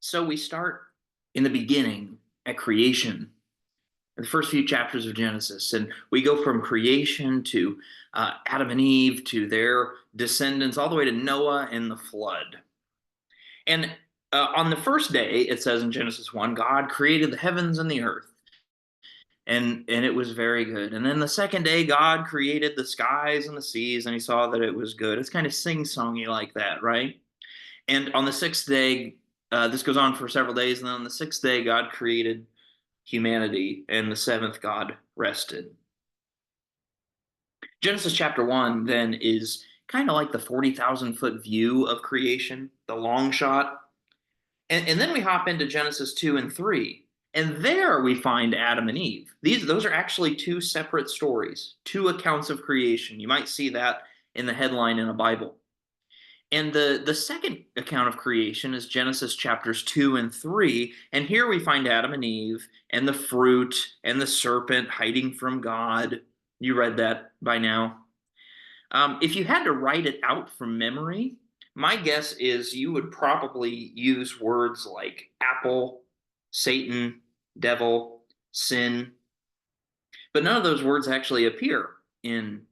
So we start in the beginning at creation, the first few chapters of Genesis, and we go from creation to Adam and Eve to their descendants, all the way to Noah and the flood. And on the first day, it says in Genesis 1, God created the heavens and the earth, and it was very good. And then the second day, God created the skies and the seas, and he saw that it was good. It's kind of sing-songy like that, right? And on the sixth day, this goes on for several days, and then on the sixth day, God created humanity, and the seventh, God rested. Genesis chapter 1 then is kind of like the 40,000 foot view of creation, the long shot. And then we hop into Genesis 2 and 3. And there we find Adam and Eve. Those are actually two separate stories, two accounts of creation. You might see that in the headline in a Bible. And the second account of creation is Genesis chapters 2 and 3. And here we find Adam and Eve and the fruit and the serpent hiding from God. You read that by now. If you had to write it out from memory, my guess is you would probably use words like apple, Satan, devil, sin, but none of those words actually appear in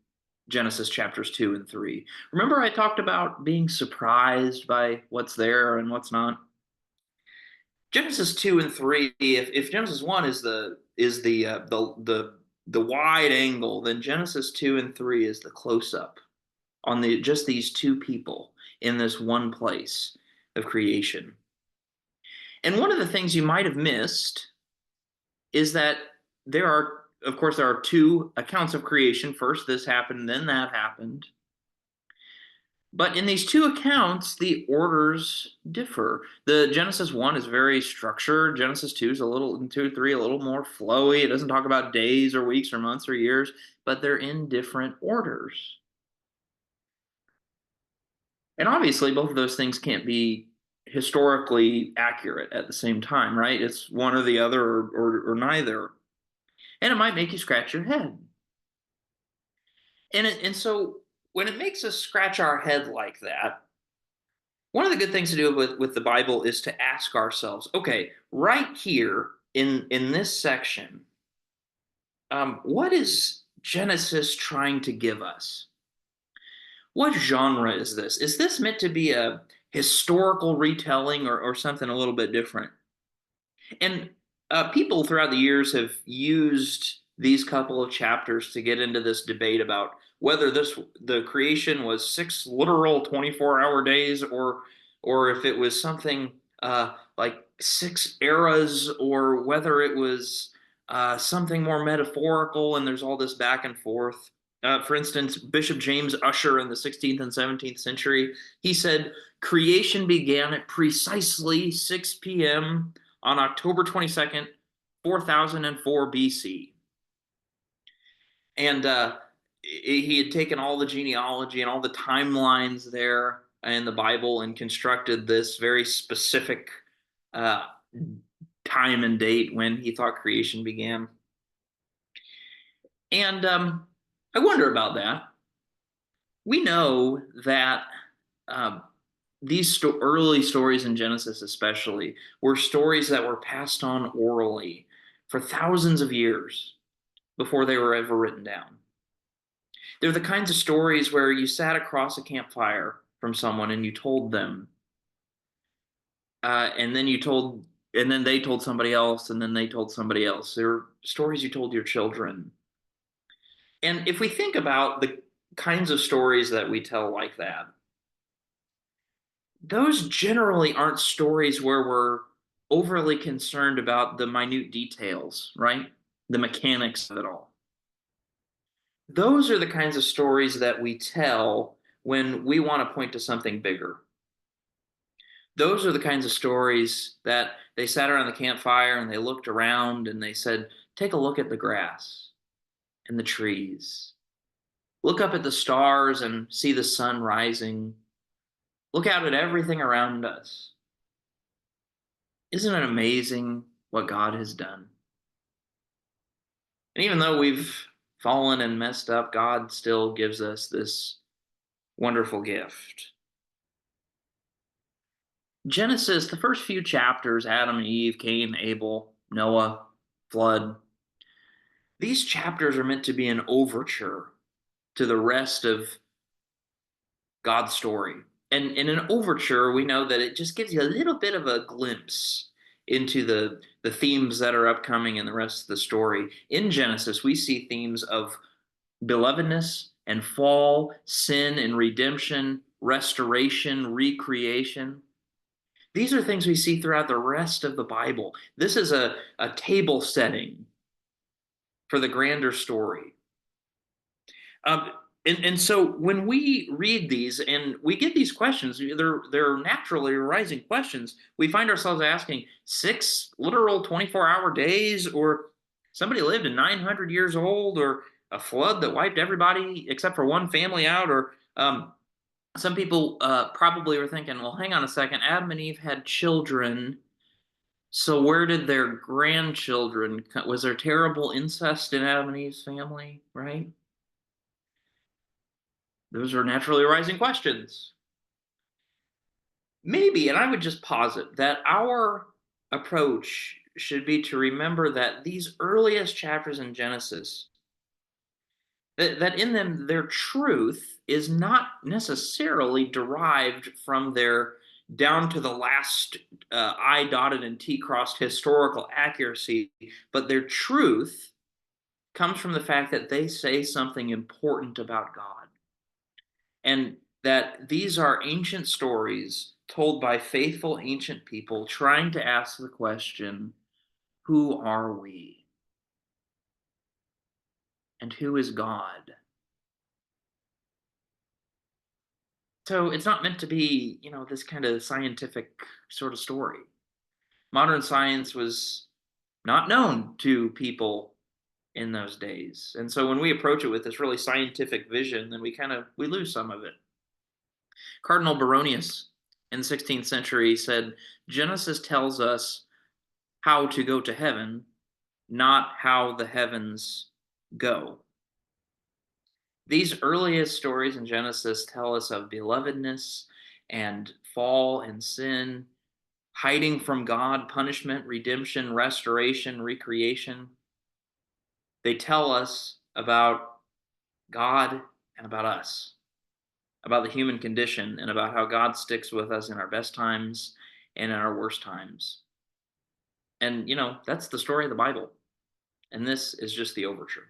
Genesis chapters 2 and 3. Remember, I talked about being surprised by what's there and what's not? Genesis 2 and 3, if Genesis 1 is the wide angle, then Genesis 2 and 3 is the close up on just these two people in this one place of creation. And one of the things you might have missed is that there are two accounts of creation. First this happened, then that happened. But in these two accounts, the orders differ. The Genesis 1 is very structured. Genesis 2 is and 2 3 a little more flowy. It doesn't talk about days or weeks or months or years, but they're in different orders. And obviously, both of those things can't be historically accurate at the same time, right? It's one or the other or neither. And it might make you scratch your head. And so when it makes us scratch our head like that, one of the good things to do with the Bible is to ask ourselves, okay, right here in this section, what is Genesis trying to give us? What genre is this? Is this meant to be a historical retelling or something a little bit different? And people throughout the years have used these couple of chapters to get into this debate about whether the creation was six literal 24-hour days or if it was something like six eras or whether it was something more metaphorical, and there's all this back and forth. For instance, Bishop James Ussher in the 16th and 17th century, he said, creation began at precisely 6 p.m. on October 22nd, 4004 BC. And he had taken all the genealogy and all the timelines there in the Bible and constructed this very specific uh, time and date when he thought creation began. And I wonder about that. We know that uh, these early stories in Genesis, especially, were stories that were passed on orally for thousands of years before they were ever written down. They're the kinds of stories where you sat across a campfire from someone and you told them, and then and then they told somebody else, and then they told somebody else. They're stories you told your children. And if we think about the kinds of stories that we tell like that, those generally aren't stories where we're overly concerned about the minute details, right? The mechanics of it all. Those are the kinds of stories that we tell when we want to point to something bigger. Those are the kinds of stories that they sat around the campfire and they looked around and they said, take a look at the grass and the trees. Look up at the stars and see the sun rising. Look out at everything around us. Isn't it amazing what God has done? And even though we've fallen and messed up, God still gives us this wonderful gift. Genesis, the first few chapters, Adam and Eve, Cain, Abel, Noah, flood, these chapters are meant to be an overture to the rest of God's story. And in an overture, we know that it just gives you a little bit of a glimpse into the themes that are upcoming in the rest of the story. In Genesis, we see themes of belovedness and fall, sin and redemption, restoration, recreation. These are things we see throughout the rest of the Bible. This is a table setting for the grander story. Um, and so when we read these and we get these questions, they're naturally arising questions. We find ourselves asking, six literal 24-hour days, or somebody lived to 900 years old, or a flood that wiped everybody except for one family out, or some people probably were thinking, well, hang on a second, Adam and Eve had children. So where did their grandchildren? Was there terrible incest in Adam and Eve's family? Right? Those are naturally arising questions. Maybe, and I would just posit that our approach should be to remember that these earliest chapters in Genesis, that in them their truth is not necessarily derived from their down to the last I dotted and T crossed historical accuracy, but their truth comes from the fact that they say something important about God. And that these are ancient stories told by faithful ancient people trying to ask the question, who are we? And who is God? So it's not meant to be, this kind of scientific sort of story. Modern science was not known to people in those days. And so when we approach it with this really scientific vision, then we lose some of it. Cardinal Baronius in the 16th century said, Genesis tells us how to go to heaven, not how the heavens go. These earliest stories in Genesis tell us of belovedness and fall and sin, hiding from God, punishment, redemption, restoration, recreation. They tell us about God and about us, about the human condition, and about how God sticks with us in our best times and in our worst times. And, that's the story of the Bible. And this is just the overture.